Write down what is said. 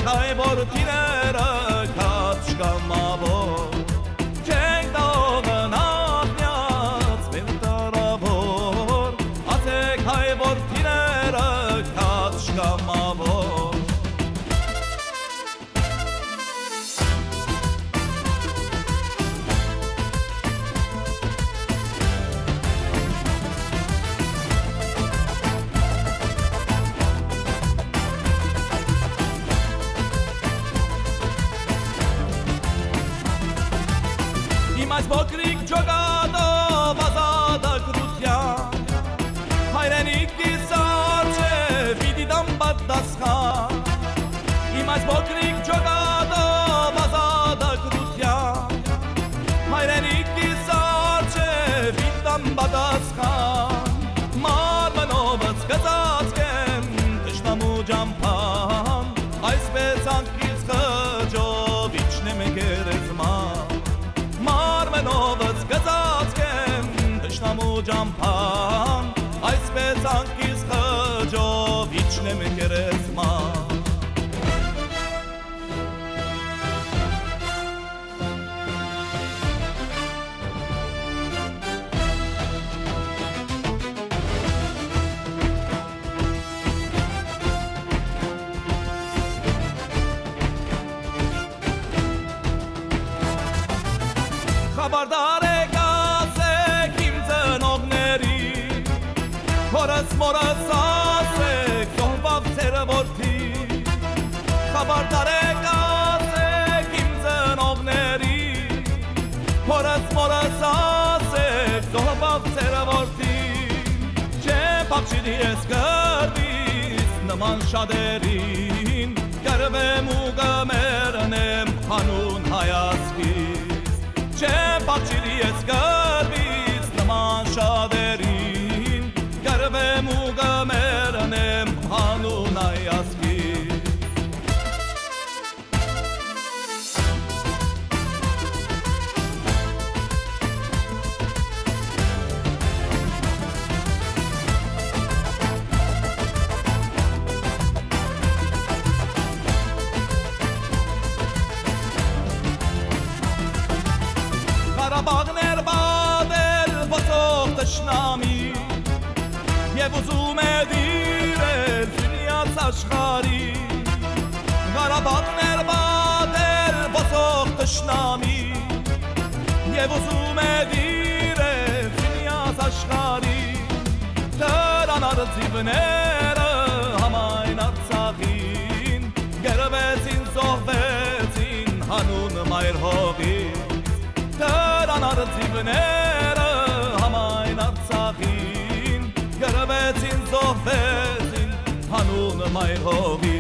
հայ որդիները քաջ կամավոր Չենք տողն աղնյաց մեր տարավոր Ասեք հայ որդիները քաջ կամավոր Այս բոքրիկ ջոգադով ազատագրության Հայրենիքիս առջև պիտի տամ պատասխան Իմ այս բոքրիկ ջոգադով ազատագրության Հայրենիքիս առջև պիտի տամ պատասխան Մարմնովս գծածկեմ թշնամու ջամփան Այսպես անկից խջով իջնեմ գերեզման Մարմնովս գծածկեմ թշնամու ջամփան Այսպես անկից խջով իջնեմ գերեզման Խաբարդար եք ասեք իմ ծնողներին Հորս մորս ասեք զոհվավ ձեր որդի Խաբարդար եք ասեք իմ ծնողներին Հորս մորս ասեք զոհվավ ձեր որդի Չէ փախչիր ես գրվից նման շատերին Գրվեմ ու գմեռնեմ հանուն հայացքից Չէ փախչիր ես գրվից նման շատերին Գրվեմ ու գմեռնեմ հանուն հայացքից Ղարաբաղներ բادل ոսող տշնամի Եվ ուզում է դիրել զունյաց աշխարի Ղարաբաղներ բادل ոսող տշնամի Եվ ուզում է դիրել զունյաց աշխարի Դրան արծիվները համայն Արցախին Գրվեցին զոհվեցին հանուն մայր հողին Դրան արծիվները համայն Արցախին Գրվեցին զոհվեցին հանուն մայր հողին